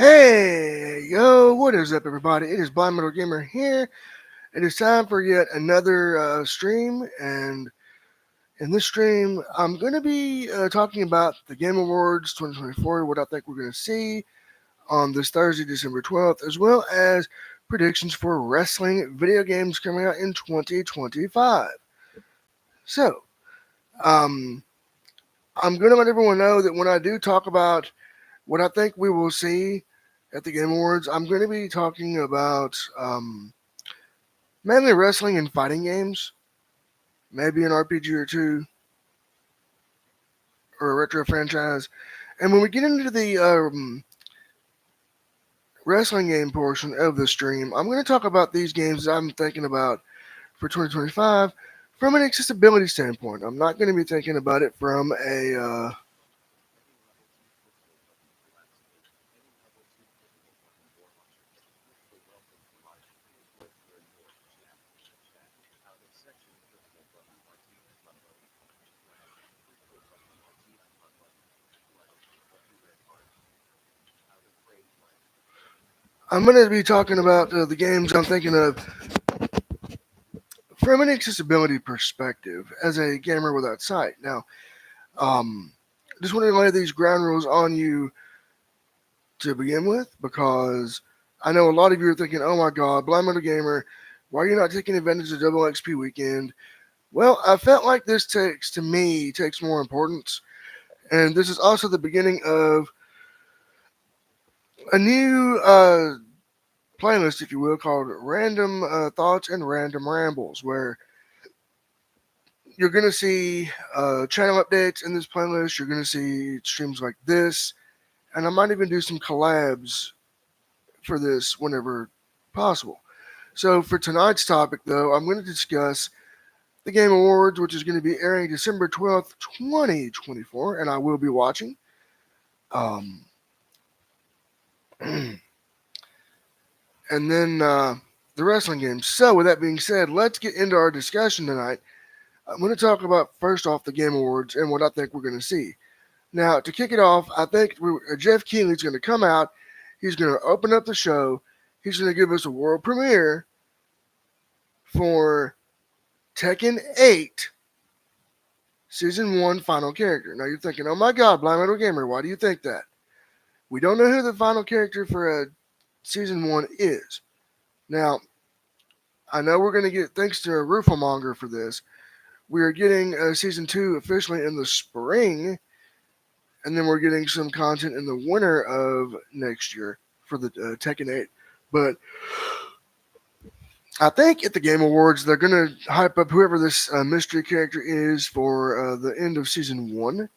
Hey, yo, what is up, everybody? It is Blind Metal Gamer here. It is time for yet another stream, and in this stream, I'm going to be talking about the Game Awards 2024, what I think we're going to see on this Thursday, December 12th, as well as predictions for wrestling video games coming out in 2025. So, um, I'm going to let everyone know that when I do talk about what I think we will see at the Game Awards, I'm going to be talking about mainly wrestling and fighting games, maybe an RPG or two, or a retro franchise. And when we get into the wrestling game portion of the stream, I'm going to talk about these games that I'm thinking about for 2025 from an accessibility standpoint. I'm not going to be thinking about it from a I'm going to be talking about the games I'm thinking of from an accessibility perspective as a gamer without sight. Now, um, just want to lay these ground rules on you to begin with because I know a lot of you are thinking, oh my God, Blind Metal Gamer, why are you not taking advantage of Double XP Weekend? Well, I felt like this takes more importance. And this is also the beginning of a new playlist, if you will, called Random Thoughts and Random Rambles, where you're going to see channel updates in this playlist. You're going to see streams like this. And I might even do some collabs for this whenever possible. So for tonight's topic, though, I'm going to discuss the Game Awards, which is going to be airing December 12th, 2024, and I will be watching. Um, and then the wrestling games. So with that being said, let's get into our discussion tonight. I'm going to talk about first off the Game Awards and what I think we're going to see. Now, to kick it off, I think Jeff Keighley's going to come out. He's going to open up the show. He's going to give us a world premiere for Tekken 8 Season 1 final character. Now you're thinking, oh my God, Blind Metal Gamer, why do you think that? We don't know who the final character for Season 1 is. Now, I know we're going to get, thanks to Roofomonger for this, we are getting Season 2 officially in the spring, and then we're getting some content in the winter of next year for the Tekken 8. But I think at the Game Awards, they're going to hype up whoever this mystery character is for the end of Season 1.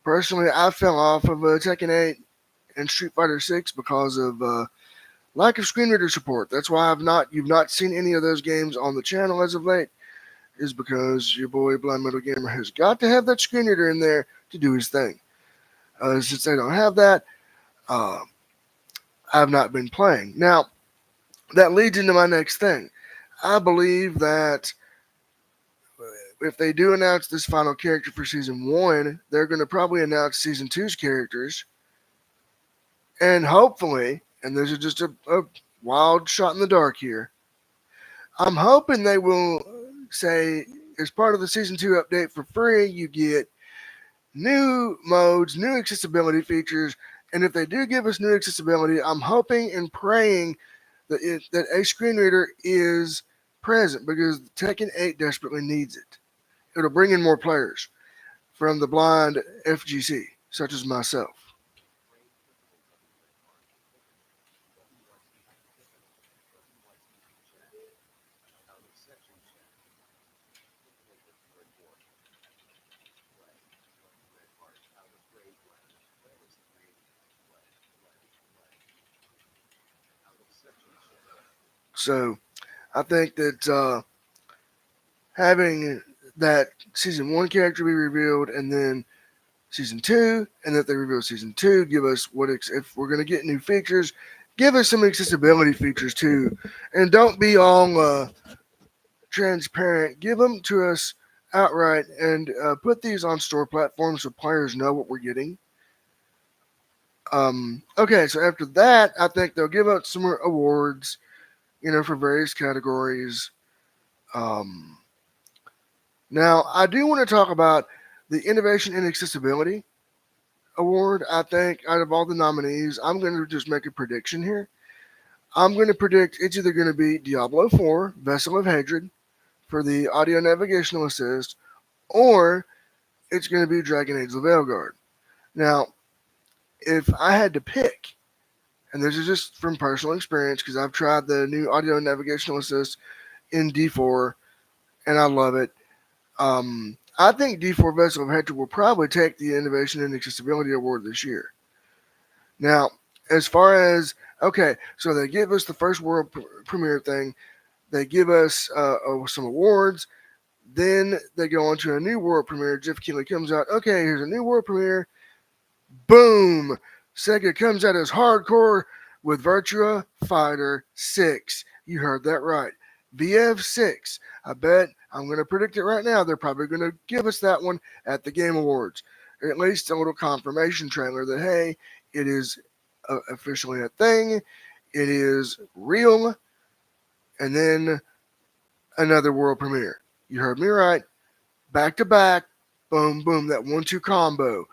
Personally, I fell off of Tekken 8 and Street Fighter 6 because of lack of screen reader support. That's why you've not seen any of those games on the channel as of late, is because your boy Blind Metal Gamer has got to have that screen reader in there to do his thing. Since they don't have that, uh, I've not been playing. Now, that leads into my next thing. I believe that if they do announce this final character for Season 1, they're going to probably announce Season two's characters. And hopefully, and this is just a wild shot in the dark here, I'm hoping they will say, as part of the Season 2 update for free, you get new modes, new accessibility features. And if they do give us new accessibility, I'm hoping and praying that a screen reader is present because Tekken 8 desperately needs it. It'll bring in more players from the blind FGC, such as myself. So I think that having that Season 1 character be revealed and then Season 2, and that they reveal Season 2, give us if we're going to get new features, give us some accessibility features too. And don't be all transparent. Give them to us outright and put these on store platforms so players know what we're getting. Okay, so after that, I think they'll give out some more awards, for various categories. Um, Now, I do want to talk about the Innovation in Accessibility Award. I think out of all the nominees, I'm going to just make a prediction here. I'm going to predict it's either going to be Diablo 4, Vessel of Hatred, for the audio navigational assist, or it's going to be Dragon Age Veilguard. Now, if I had to pick, and this is just from personal experience because I've tried the new audio navigational assist in D4 and I love it. I think D4 Vessel of Hatred will probably take the Innovation and Accessibility Award this year. Now, as far as okay, so they give us the first world premiere thing. They give us some awards. Then they go on to a new world premiere. Jeff Keighley comes out. Okay, here's a new world premiere. Boom! Sega comes out as hardcore with Virtua Fighter 6. You heard that right. VF6. I bet I'm going to predict it right now. They're probably going to give us that one at the Game Awards. Or at least a little confirmation trailer that, hey, it is officially a thing. It is real. And then another world premiere. You heard me right. Back to back. Boom, boom. That 1-2 combo.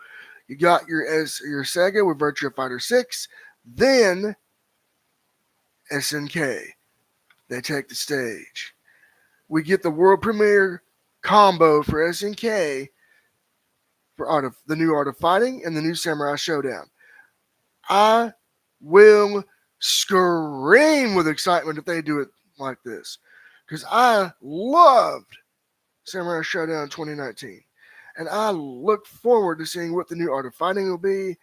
You got your Sega with Virtua Fighter 6. Then SNK. They take the stage. We get the world premiere combo for SNK for the new Art of Fighting and the new Samurai Showdown. I will scream with excitement if they do it like this. Because I loved Samurai Showdown 2019. And I look forward to seeing what the new Art of Fighting will be,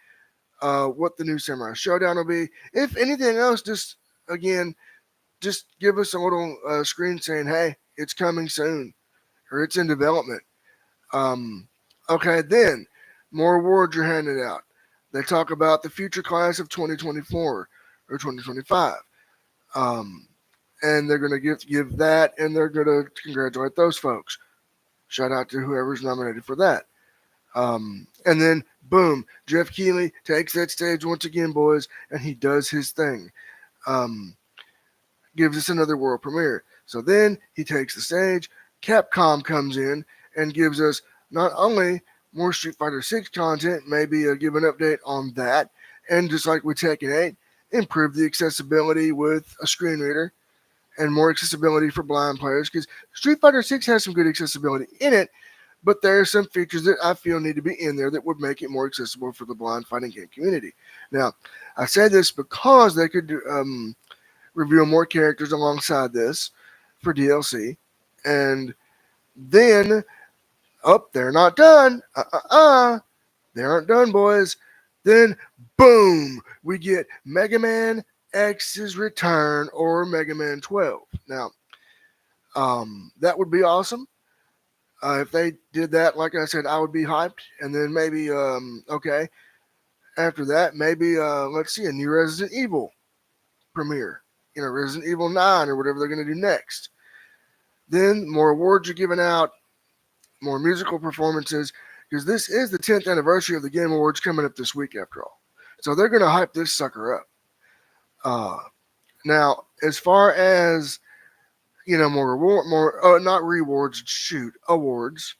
what the new Samurai Showdown will be. If anything else, just give us a little screen saying, hey, it's coming soon or it's in development. Um, okay, then more awards are handed out. They talk about the future class of 2024 or 2025. Um, and they're going to give that and they're going to congratulate those folks. Shout out to whoever's nominated for that. And then, boom, Jeff Keighley takes that stage once again, boys, and he does his thing. Um, Gives us another world premiere. So then he takes the stage. Capcom comes in and gives us not only more Street Fighter 6 content, maybe give an update on that, and just like with Tekken 8, improve the accessibility with a screen reader and more accessibility for blind players because Street Fighter 6 has some good accessibility in it, but there are some features that I feel need to be in there that would make it more accessible for the blind fighting game community. Now, I say this because they could reveal more characters alongside this for DLC, and then, they're not done. They aren't done, boys. Then, boom, we get Mega Man X's return or Mega Man 12. Now, that would be awesome. If they did that, like I said, I would be hyped. And then maybe, okay, after that, maybe, let's see, a new Resident Evil premiere. Resident Evil 9 or whatever they're going to do next. Then more awards are given out, more musical performances, because this is the 10th anniversary of the Game Awards coming up this week, after all. So they're going to hype this sucker up. Now, as far as not rewards, shoot, awards.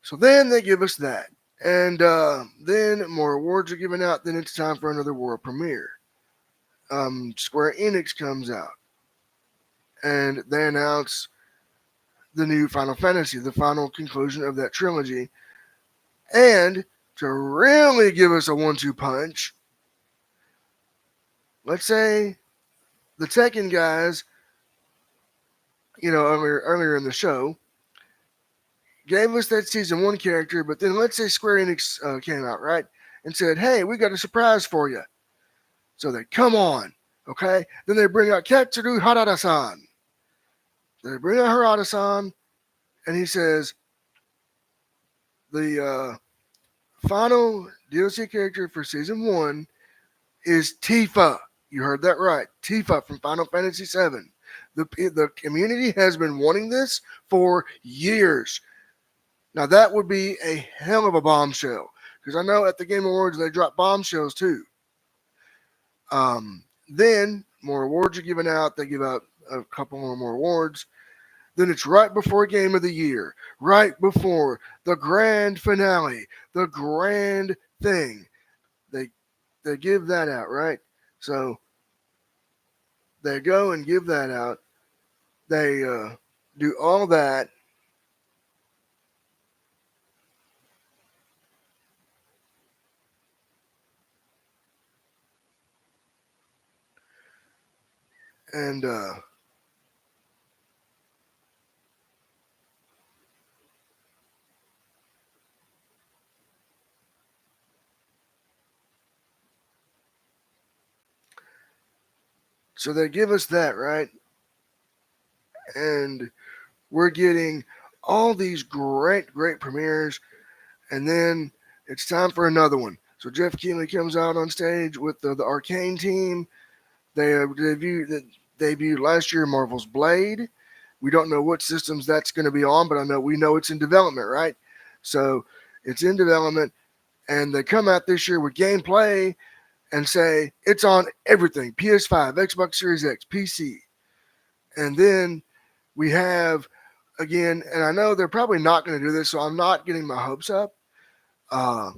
So then they give us that. And then more awards are given out. Then it's time for another world premiere. Square Enix comes out. And they announce the new Final Fantasy, the final conclusion of that trilogy. And to really give us a 1-2 punch, let's say the Tekken guys, earlier in the show, gave us that season 1 character, but then let's say Square Enix came out, right? And said, hey, we got a surprise for you. So they come on, okay? Then they bring out Katsuru Harada-san. They bring out Harada-san, and he says, the final DLC character for season 1 is Tifa. You heard that right. Tifa from Final Fantasy VII. The community has been wanting this for years. Now that would be a hell of a bombshell because I know at the Game Awards they drop bombshells too. Then more awards are given out. They give out a couple more awards. Then it's right before Game of the Year, right before the grand finale, the grand thing. They they give that out, right? So they go and give that out. They do all that, and so they give us that, right? And we're getting all these great premieres, and then it's time for another one. So Jeff Keighley comes out on stage with the Arcane team. They debuted last year Marvel's Blade. We don't know what systems that's going to be on, but we know it's in development, right? So it's in development, and they come out this year with gameplay and say it's on everything: PS5, Xbox Series X, PC, and then we have again, and I know they're probably not going to do this, so I'm not getting my hopes up. Uh,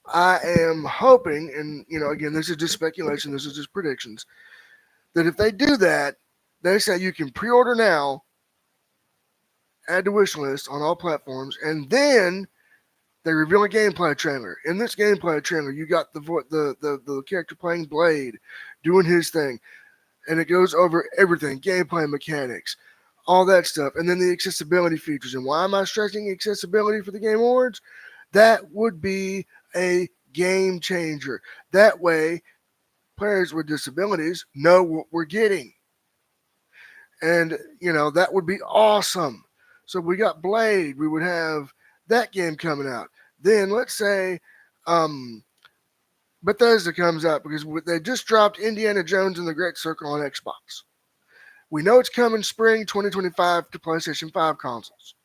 I am hoping, and again, this is just speculation, this is just predictions, that if they do that, they say you can pre-order now, add to wish list on all platforms, and then they reveal a gameplay trailer. In this gameplay trailer, you got the character playing Blade, doing his thing, and it goes over everything, gameplay mechanics, all that stuff, and then the accessibility features. And why am I stressing accessibility for the Game Awards? That would be a game changer. That way, players with disabilities know what we're getting. And, that would be awesome. So we got Blade. We would have that game coming out. Then let's say Bethesda comes out because they just dropped Indiana Jones and the Great Circle on Xbox. We know it's coming spring 2025 to PlayStation 5 consoles.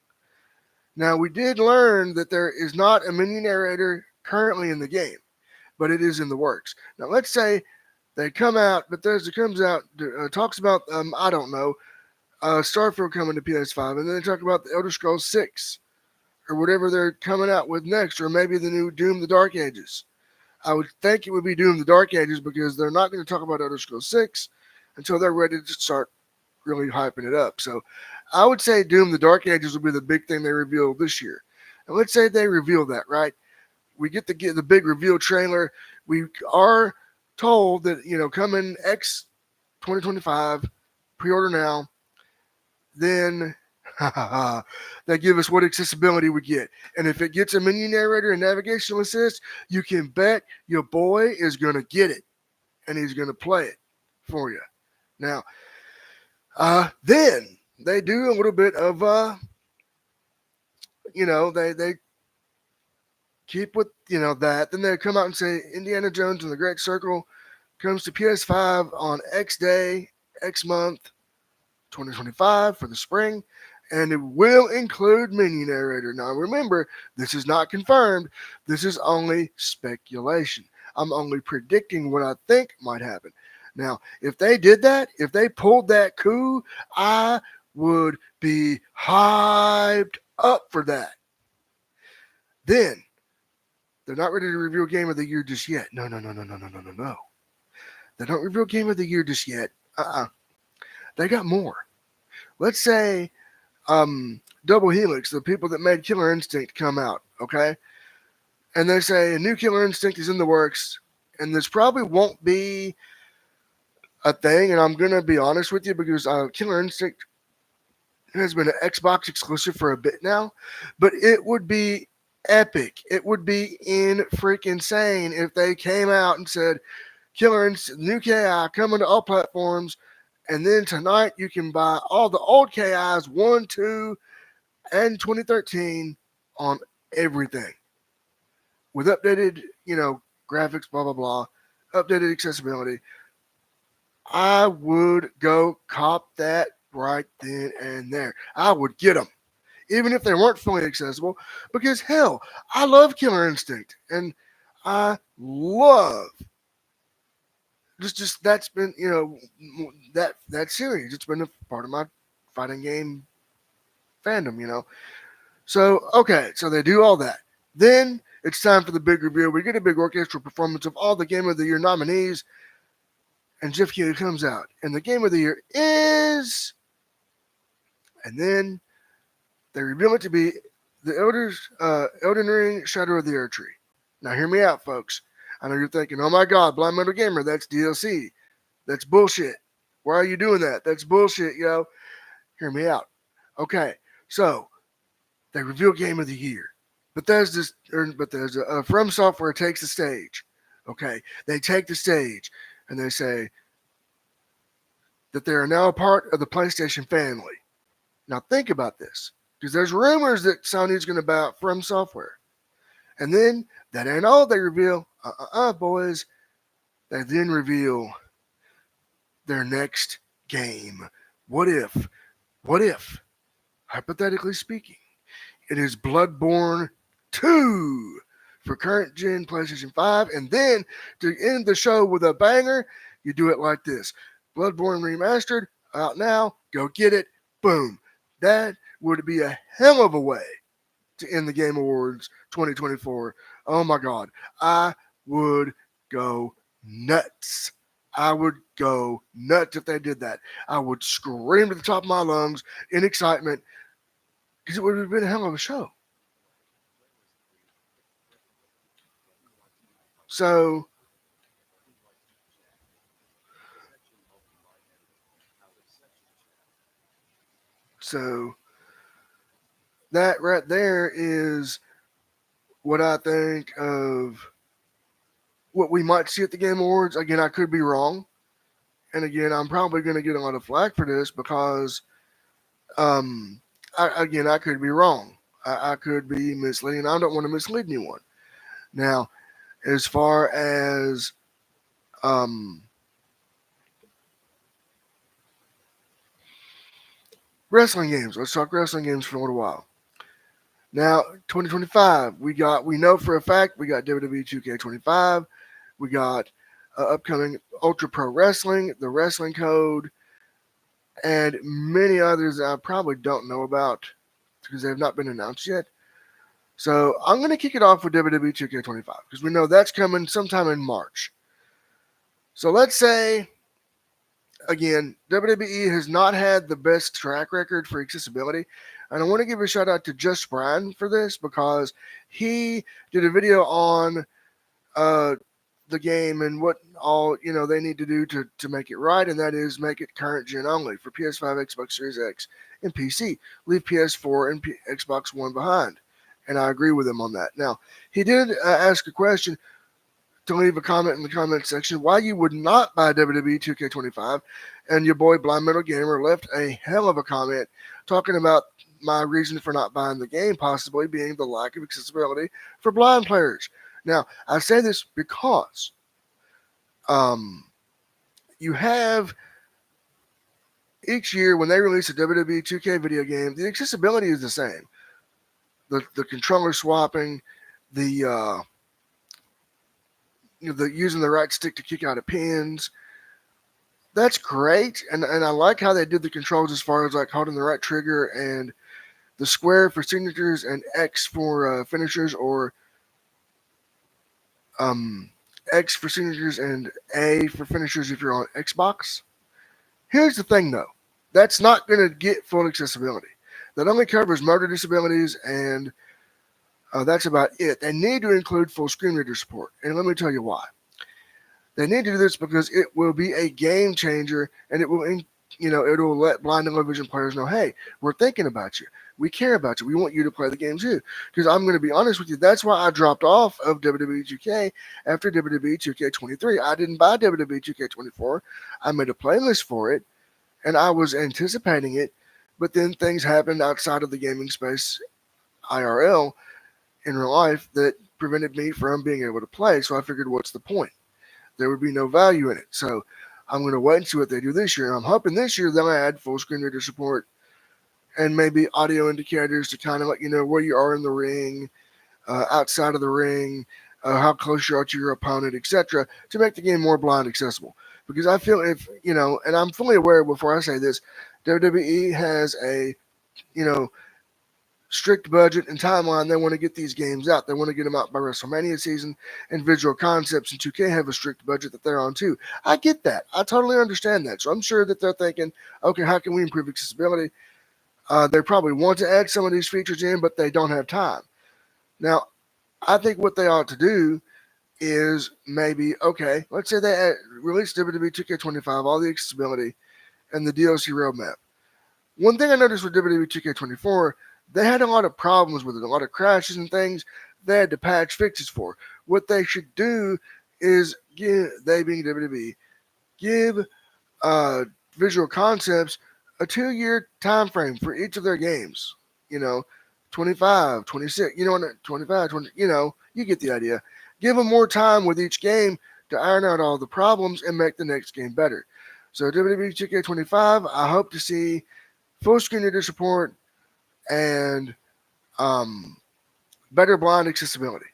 Now, we did learn that there is not a menu narrator currently in the game, but it is in the works. Now, let's say they come out, Bethesda comes out, talks about, I don't know, Starfield coming to PS5, and then they talk about the Elder Scrolls 6 or whatever they're coming out with next, or maybe the new Doom the Dark Ages. I would think it would be Doom the Dark Ages because they're not going to talk about Elder Scrolls 6 until they're ready to start really hyping it up. So I would say Doom the Dark Ages will be the big thing they reveal this year. And let's say they reveal that, right? We get the big reveal trailer. We are told that, coming X 2025, pre-order now. Then they give us what accessibility we get. And if it gets a menu narrator and navigational assist, you can bet your boy is going to get it and he's going to play it for you. Now, then they do a little bit of, they keep with, that. Then they come out and say Indiana Jones and the Great Circle comes to PS5 on X day, X month, 2025 for the spring, and it will include menu narrator. Now remember, this is not confirmed. This is only speculation. I'm only predicting what I think might happen. Now, if they did that, if they pulled that coup, I would be hyped up for that. Then they're not ready to reveal Game of the Year just yet. No. They don't reveal Game of the Year just yet. They got more. Let's say Double Helix, the people that made Killer Instinct, come out, okay? And they say a new Killer Instinct is in the works, and this probably won't be a thing, and I'm going to be honest with you because Killer Instinct has been an Xbox exclusive for a bit now, but it would be epic. It would be freaking insane if they came out and said, Killer Instinct, new KI coming to all platforms, and then tonight you can buy all the old KIs 1, 2, and 2013 on everything with updated, graphics, blah, blah, blah, updated accessibility. I would go cop that right then and there. I would get them, even if they weren't fully accessible, because hell, I love Killer Instinct, and I love just that's been that series. It's been a part of my fighting game fandom. So okay, so they do all that. Then it's time for the big reveal. We get a big orchestral performance of all the Game of the Year nominees, and Jeff Keighley comes out, and the Game of the Year is, and then they reveal it to be the Elden Ring Shadow of the Earth Tree. Now hear me out, folks. I know you're thinking, oh my God, Blind Metal Gamer, that's DLC. That's bullshit. Why are you doing that? That's bullshit, yo. Hear me out. Okay, so they reveal Game of the Year. Bethesda, From Software takes the stage. Okay, they take the stage and they say that they are now a part of the PlayStation family. Now think about this, because there's rumors that Sony's going to buy out From Software, and then that ain't all they reveal. Boys, they then reveal their next game. What if, hypothetically speaking, it is Bloodborne 2 for current gen PlayStation 5. And then to end the show with a banger, you do it like this: Bloodborne Remastered, out now, go get it. Boom. That would be a hell of a way to end the Game Awards 2024. Oh my God. I would go nuts. I would go nuts if they did that. I would scream to the top of my lungs in excitement, because it would have been a hell of a show. So, so that right there is what I think of what we might see at the Game Awards. Again, I could be wrong, and again, I'm probably going to get a lot of flack for this because, um, I could be wrong. I could be misleading. I don't want to mislead anyone. Now, as far as um, wrestling games, let's talk wrestling games for a little while. Now, 2025, we know for a fact we got WWE 2K25, we got upcoming Ultra Pro Wrestling, the Wrestling Code, and many others that I probably don't know about because they have not been announced yet. So I'm going to kick it off with WWE 2K25 because we know that's coming sometime in March. So let's say, again, WWE has not had the best track record for accessibility. And I want to give a shout out to Just Brian for this because he did a video on uh, the game and what all they need to do to make it right, and that is make it current gen only for PS5, Xbox Series X, and PC. Leave PS4 and Xbox One behind, and I agree with him on that. Now, he did ask a question to leave a comment in the comment section why you would not buy WWE 2K25, and your boy Blind Metal Gamer left a hell of a comment talking about my reason for not buying the game possibly being the lack of accessibility for blind players. Now, I say this because um, you have each year when they release a WWE 2K video game, the accessibility is the same. The controller swapping, the the using the right stick to kick out of pins. That's great, and I like how they did the controls as far as like holding the right trigger and the square for signatures and X for finishers, or um, X for signatures and A for finishers if you're on Xbox. Here's the thing though, that's not going to get full accessibility. That only covers motor disabilities, and that's about it. They need to include full screen reader support, and let me tell you why. They need to do this because it will be a game changer, and it will, it'll let blind and low vision players know, hey, we're thinking about you. We care about you. We want you to play the game too. Because I'm going to be honest with you, that's why I dropped off of WWE 2K after WWE 2K23. I didn't buy WWE 2K24. I made a playlist for it, and I was anticipating it, but then things happened outside of the gaming space, IRL, in real life, that prevented me from being able to play. So I figured, what's the point? There would be no value in it. So I'm going to wait and see what they do this year. I'm hoping this year they'll add full screen reader support and maybe audio indicators to kind of let you know where you are in the ring, outside of the ring, how close you are to your opponent, etc., to make the game more blind accessible. Because I feel if, and I'm fully aware before I say this, WWE has a, you know, strict budget and timeline. They want to get these games out. They want to get them out by WrestleMania season, and Visual Concepts and 2K have a strict budget that they're on too. I get that. I totally understand that. So I'm sure that they're thinking, okay, how can we improve accessibility? They probably want to add some of these features in, but they don't have time. Now, I think what they ought to do is maybe, okay, let's say they release WWE 2K25, all the accessibility, and the DLC roadmap. One thing I noticed with WWE 2K24, they had a lot of problems with it, a lot of crashes and things they had to patch fixes for. What they should do is give, they being WWE, give Visual Concepts a 2-year time frame for each of their games. 25, 26, 25, 20, you get the idea. Give them more time with each game to iron out all the problems and make the next game better. So WWE 2K25, I hope to see full screen reader support and better blind accessibility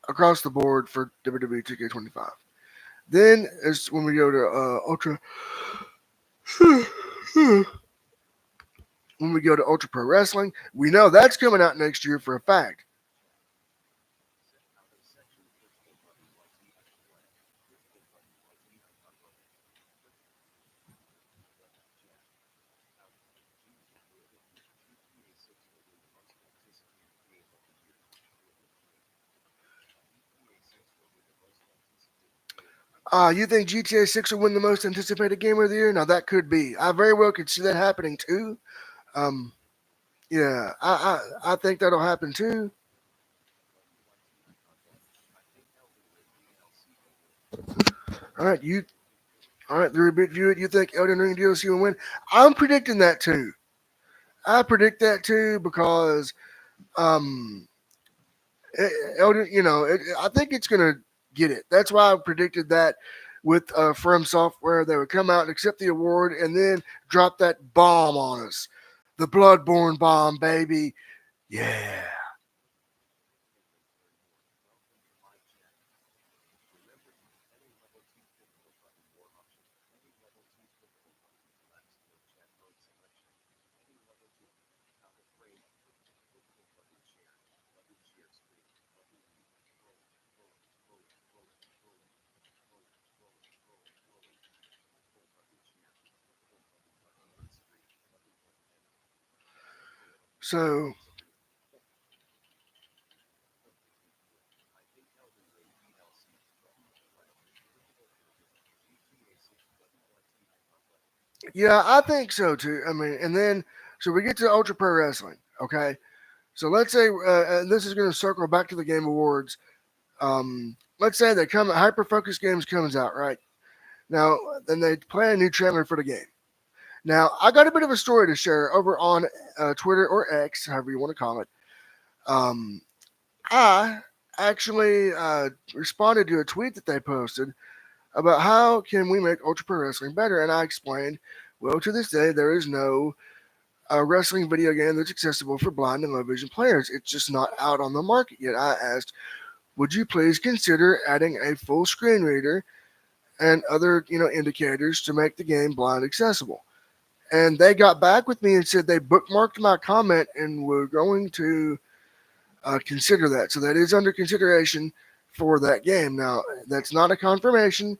across the board for WWE 2K25. Then is when we go to Ultra. When we go to Ultra Pro Wrestling, we know that's coming out next year for a fact. You think GTA 6 will win the most anticipated game of the year? Now that could be. I very well could see that happening too. Um, yeah, I think that'll happen too. All right, the Rebit View It. You think Elden Ring DLC will win? I'm predicting that too. I predict that too because um, Elden, I think it's gonna get it. That's why I predicted that with From Software, they would come out and accept the award and then drop that bomb on us, the Bloodborne bomb, baby. Yeah. So yeah, I think so too. I mean, and then so we get to Ultra Pro Wrestling. Okay, so let's say, and this is going to circle back to the Game Awards. Let's say they come, Hyper Focus Games comes out right now, then they play a new trailer for the game. Now, I got a bit of a story to share over on Twitter or X, however you want to call it. Um, I actually responded to a tweet that they posted about how can we make Ultra Pro Wrestling better, and I explained, well, to this day, there is no wrestling video game that's accessible for blind and low vision players. It's just not out on the market yet. I asked, would you please consider adding a full screen reader and other indicators to make the game blind accessible? And they got back with me and said they bookmarked my comment and were going to consider that. So that is under consideration for that game. Now, that's not a confirmation.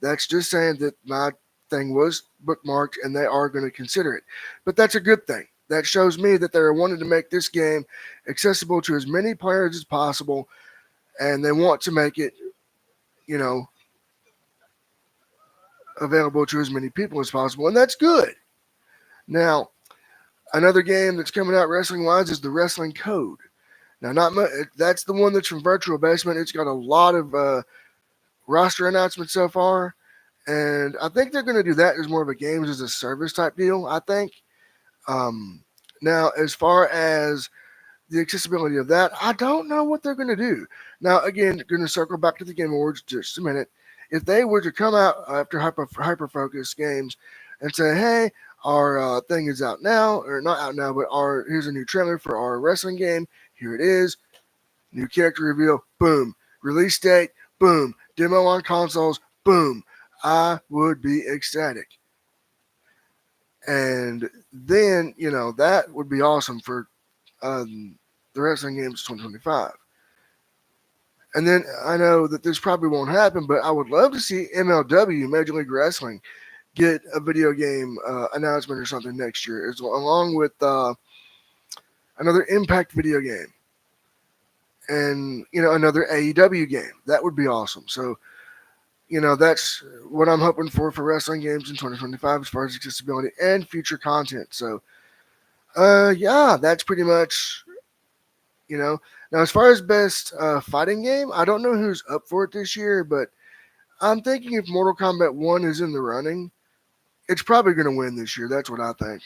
That's just saying that my thing was bookmarked and they are going to consider it. But that's a good thing. That shows me that they're wanting to make this game accessible to as many players as possible, and they want to make it, you know, available to as many people as possible, and that's good. Now, another game that's coming out wrestling wise is the Wrestling Code. Now, not much, that's the one that's from Virtual Basement. It's got a lot of roster announcements so far, and I think they're going to do that as more of a games as a service type deal. I think. Now, as far as the accessibility of that, I don't know what they're going to do. Now, again, going to circle back to the Game Awards just a minute. if they were to come out after hyper focus games and say, hey, our thing is out now, or not out now, but here's a new trailer for our wrestling game. Here it is. New character reveal. Boom. Release date. Boom. Demo on consoles. Boom. I would be ecstatic. And then, that would be awesome for the wrestling games 2025. And then I know that this probably won't happen, but I would love to see MLW, Major League Wrestling, get a video game announcement or something next year, along with another Impact video game and another AEW game. That would be awesome. So that's what I'm hoping for wrestling games in 2025 as far as accessibility and future content. So yeah, that's pretty much now as far as best fighting game, I don't know who's up for it this year, but I'm thinking if Mortal Kombat 1 is in the running, it's probably going to win this year. That's what I think.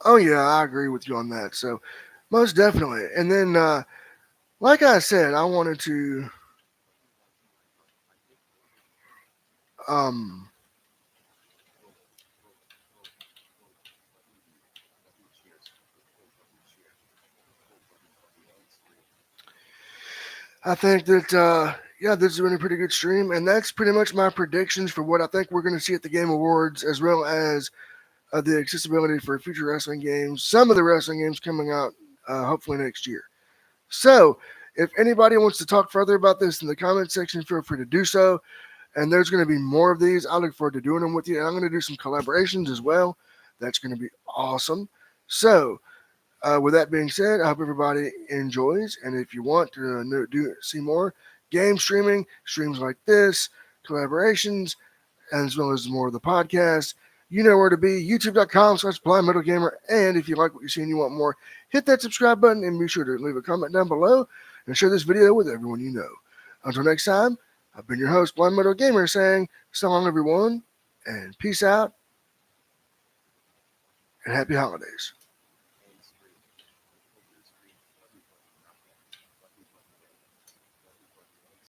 Oh yeah, I agree with you on that. So most definitely. And then like I said, I wanted to um I think that yeah, this has been a pretty good stream, and that's pretty much my predictions for what I think we're going to see at the Game Awards, as well as the accessibility for future wrestling games. Some of the wrestling games coming out hopefully next year. So, if anybody wants to talk further about this in the comment section, feel free to do so. And there's going to be more of these. I look forward to doing them with you. And I'm going to do some collaborations as well. That's going to be awesome. So, with that being said, I hope everybody enjoys. And if you want to see more game streams like this, collaborations, as well as more of the podcast, you know where to be. YouTube.com/Blind Metal Gamer. And if you like what you see and you want more, hit that subscribe button and be sure to leave a comment down below and share this video with everyone you know. Until next time, I've been your host, Blind Metal Gamer, saying so long, everyone, and peace out, and happy holidays.